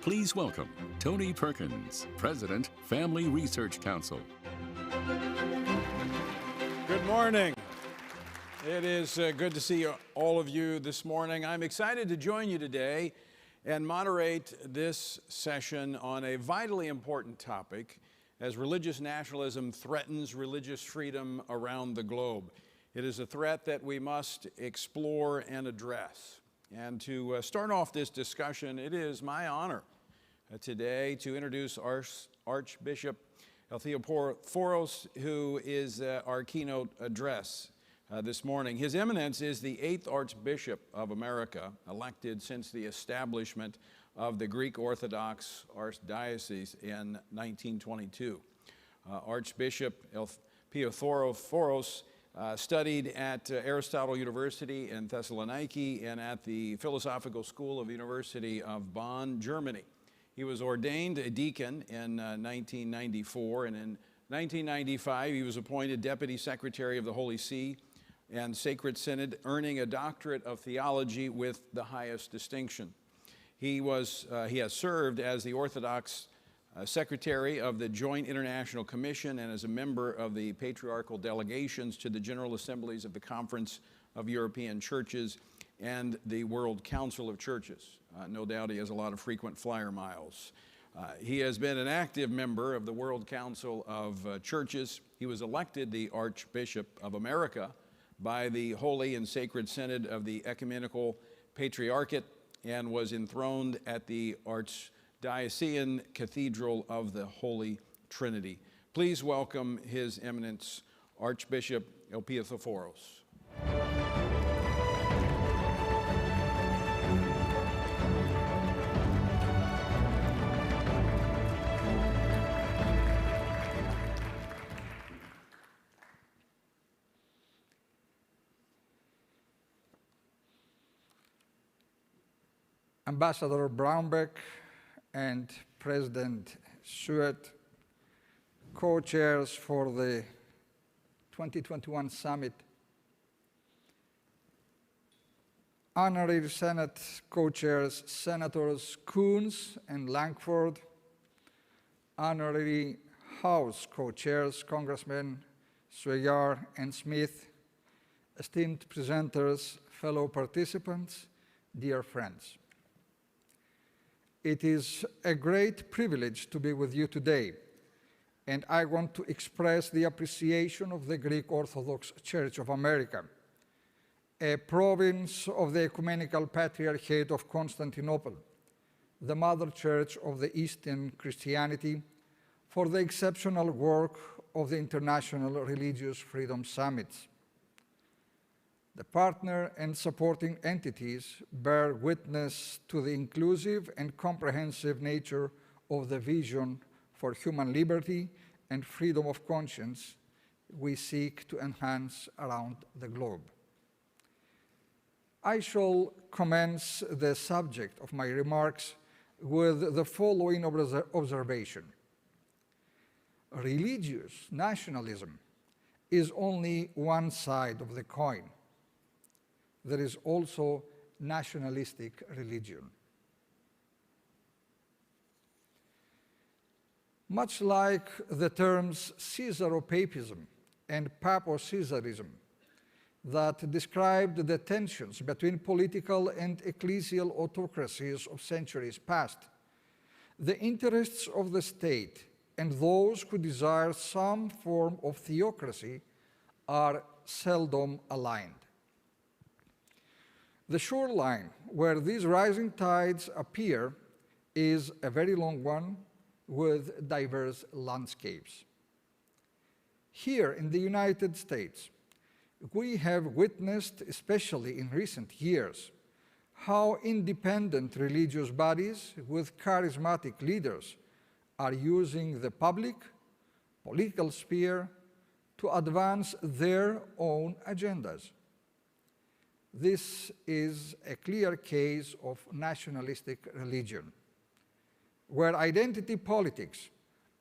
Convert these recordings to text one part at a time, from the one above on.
Please welcome Tony Perkins, President, Family Research Council. Good morning. It is good to see all of you this morning. I'm excited to join you today and moderate this session on a vitally important topic as religious nationalism threatens religious freedom around the globe. It is a threat that we must explore and address. And to start off this discussion, it is my honor today to introduce Archbishop Elpidophoros, who is our keynote address this morning. His Eminence is the 8th Archbishop of America, elected since the establishment of the Greek Orthodox Archdiocese in 1922. Archbishop Elpidophoros studied at Aristotle University in Thessaloniki and at the Philosophical School of the University of Bonn, Germany. He was ordained a deacon in 1994, and in 1995 he was appointed Deputy Secretary of the Holy See and Sacred Synod, earning a doctorate of theology with the highest distinction. He has served as the Orthodox Secretary of the Joint International Commission and as a member of the patriarchal delegations to the General Assemblies of the Conference of European Churches and the World Council of Churches. No doubt he has a lot of frequent flyer miles. He has been an active member of the World Council of Churches. He was elected the Archbishop of America by the Holy and Sacred Synod of the Ecumenical Patriarchate and was enthroned at the Archdiocesan Cathedral of the Holy Trinity. Please welcome His Eminence, Archbishop Elpidophoros. Ambassador Brownback and President Stewart, co-chairs for the 2021 summit, honorary Senate co-chairs Senators Coons and Lankford, honorary House co-chairs Congressmen Swayar and Smith, esteemed presenters, fellow participants, dear friends. It is a great privilege to be with you today, and I want to express the appreciation of the Greek Orthodox Church of America, a province of the Ecumenical Patriarchate of Constantinople, the mother church of the Eastern Christianity, for the exceptional work of the International Religious Freedom Summits. The partner and supporting entities bear witness to the inclusive and comprehensive nature of the vision for human liberty and freedom of conscience we seek to enhance around the globe. I shall commence the subject of my remarks with the following observation. Religious nationalism is only one side of the coin. There is also nationalistic religion. Much like the terms Caesaropapism and Papo-Caesarism that described the tensions between political and ecclesial autocracies of centuries past, the interests of the state and those who desire some form of theocracy are seldom aligned. The shoreline where these rising tides appear is a very long one with diverse landscapes. Here in the United States, we have witnessed, especially in recent years, how independent religious bodies with charismatic leaders are using the public, political sphere to advance their own agendas. This is a clear case of nationalistic religion, where identity politics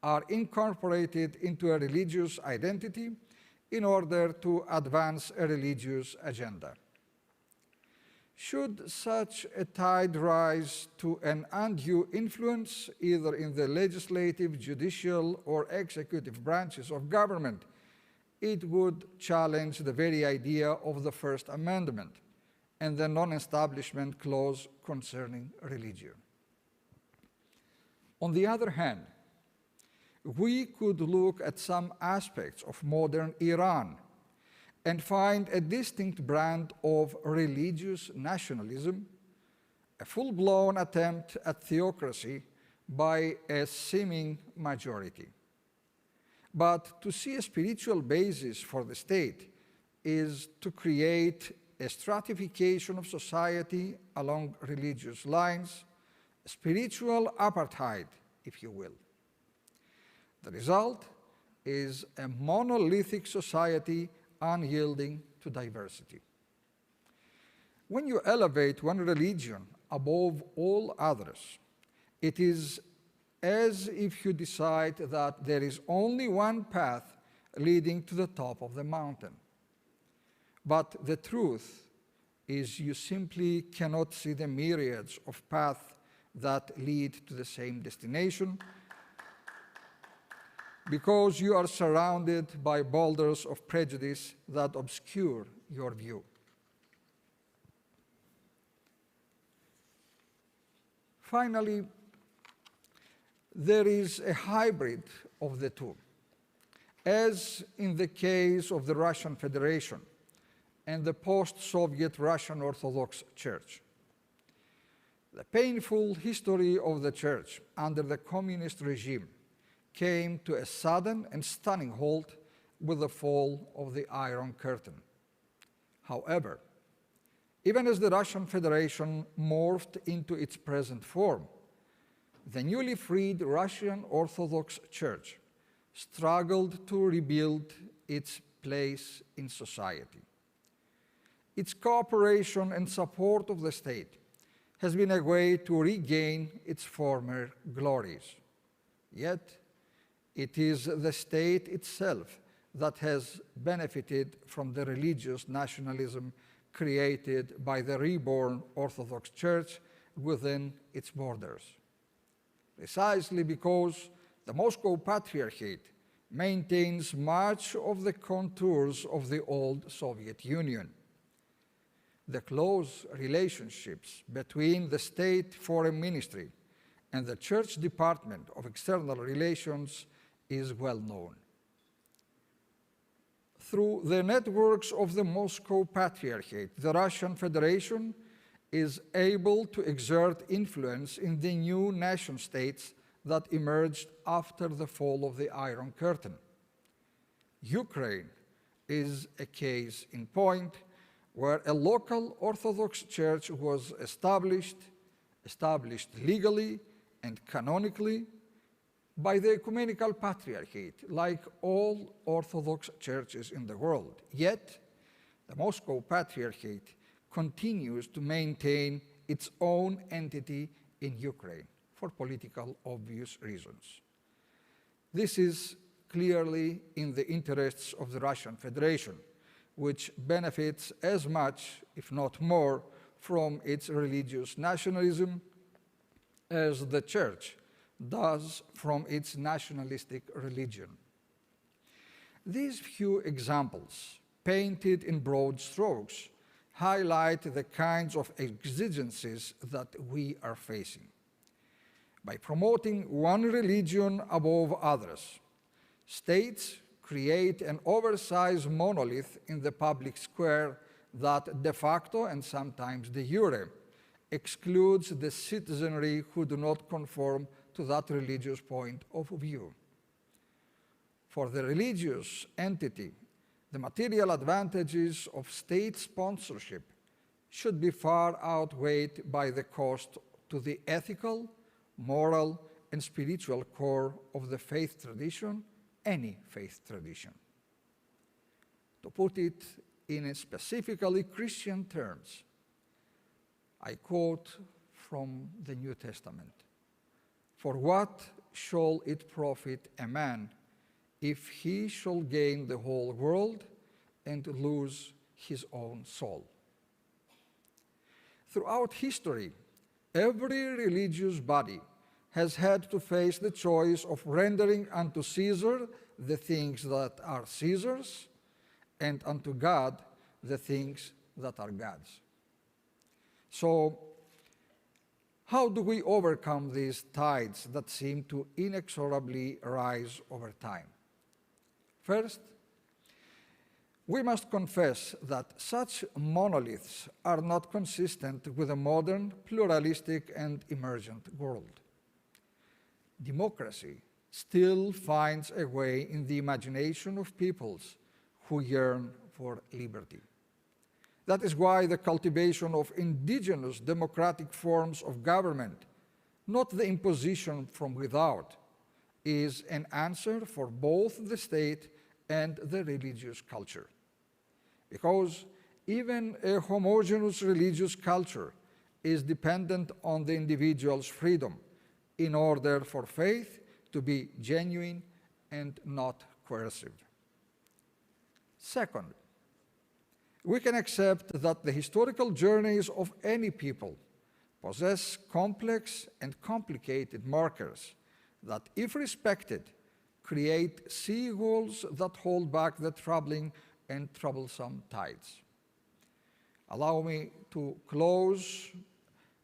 are incorporated into a religious identity in order to advance a religious agenda. Should such a tide rise to an undue influence, either in the legislative, judicial, or executive branches of government, it would challenge the very idea of the First Amendment and the non-establishment clause concerning religion. On the other hand, we could look at some aspects of modern Iran and find a distinct brand of religious nationalism, a full-blown attempt at theocracy by a seeming majority. But to see a spiritual basis for the state is to create a stratification of society along religious lines, a spiritual apartheid, if you will. The result is a monolithic society unyielding to diversity. When you elevate one religion above all others, it is as if you decide that there is only one path leading to the top of the mountain. But the truth is you simply cannot see the myriads of paths that lead to the same destination, because you are surrounded by boulders of prejudice that obscure your view. Finally, there is a hybrid of the two, as in the case of the Russian Federation and the post-Soviet Russian Orthodox Church. The painful history of the Church under the communist regime came to a sudden and stunning halt with the fall of the Iron Curtain. However, even as the Russian Federation morphed into its present form, the newly freed Russian Orthodox Church struggled to rebuild its place in society. Its cooperation and support of the state has been a way to regain its former glories. Yet, it is the state itself that has benefited from the religious nationalism created by the reborn Orthodox Church within its borders. Precisely because the Moscow Patriarchate maintains much of the contours of the old Soviet Union. The close relationships between the State Foreign Ministry and the Church Department of External Relations is well known. Through the networks of the Moscow Patriarchate, the Russian Federation is able to exert influence in the new nation-states that emerged after the fall of the Iron Curtain. Ukraine is a case in point where a local Orthodox Church was established legally and canonically by the Ecumenical Patriarchate, like all Orthodox churches in the world. Yet, the Moscow Patriarchate continues to maintain its own entity in Ukraine for political obvious reasons. This is clearly in the interests of the Russian Federation, which benefits as much, if not more, from its religious nationalism as the Church does from its nationalistic religion. These few examples, painted in broad strokes, highlight the kinds of exigencies that we are facing. By promoting one religion above others, states create an oversized monolith in the public square that de facto and sometimes de jure excludes the citizenry who do not conform to that religious point of view. For the religious entity, the material advantages of state sponsorship should be far outweighed by the cost to the ethical, moral, and spiritual core of the faith tradition, any faith tradition. To put it in specifically Christian terms, I quote from the New Testament, "For what shall it profit a man if he shall gain the whole world and lose his own soul?" Throughout history, every religious body has had to face the choice of rendering unto Caesar the things that are Caesar's, and unto God the things that are God's. So, how do we overcome these tides that seem to inexorably rise over time? First, we must confess that such monoliths are not consistent with a modern, pluralistic, and emergent world. Democracy still finds a way in the imagination of peoples who yearn for liberty. That is why the cultivation of indigenous democratic forms of government, not the imposition from without, is an answer for both the state and the religious culture. Because even a homogeneous religious culture is dependent on the individual's freedom in order for faith to be genuine and not coercive. Second, we can accept that the historical journeys of any people possess complex and complicated markers that, if respected, create sea walls that hold back the troubling and troublesome tides. Allow me to close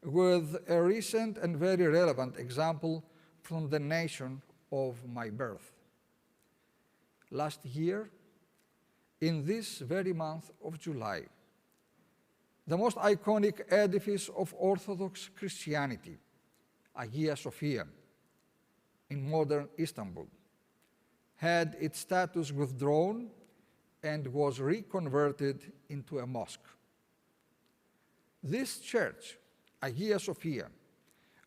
with a recent and very relevant example from the nation of my birth. Last year, in this very month of July, the most iconic edifice of Orthodox Christianity, Hagia Sophia, in modern Istanbul, had its status withdrawn and was reconverted into a mosque. This church, Hagia Sophia,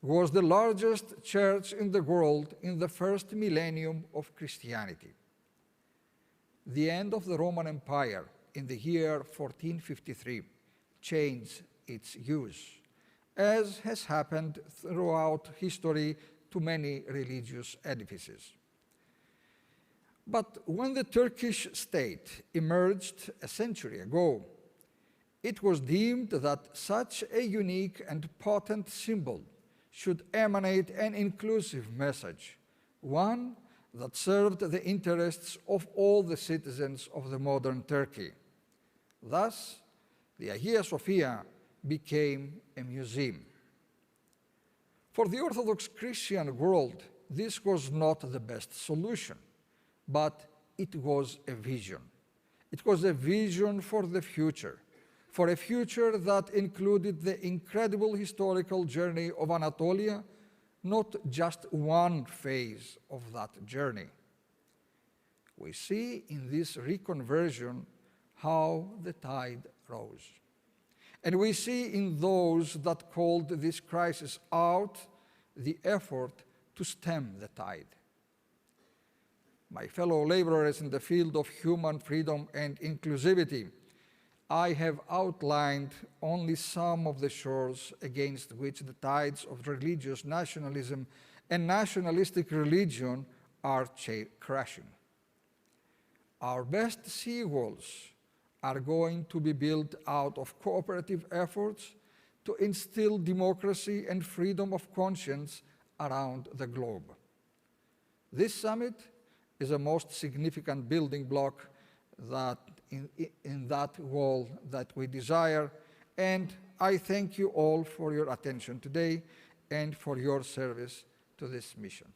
was the largest church in the world in the first millennium of Christianity. The end of the Roman Empire in the year 1453 changed its use, as has happened throughout history to many religious edifices. But when the Turkish state emerged a century ago, it was deemed that such a unique and potent symbol should emanate an inclusive message, one that served the interests of all the citizens of the modern Turkey. Thus, the Hagia Sophia became a museum. For the Orthodox Christian world, this was not the best solution, but it was a vision. It was a vision for the future, for a future that included the incredible historical journey of Anatolia, not just one phase of that journey. We see in this reconversion how the tide rose. And we see in those that called this crisis out the effort to stem the tide. My fellow laborers in the field of human freedom and inclusivity, I have outlined only some of the shores against which the tides of religious nationalism and nationalistic religion are crashing. Our best seawalls are going to be built out of cooperative efforts to instill democracy and freedom of conscience around the globe. This summit is a most significant building block that in that wall that we desire, and I thank you all for your attention today and for your service to this mission.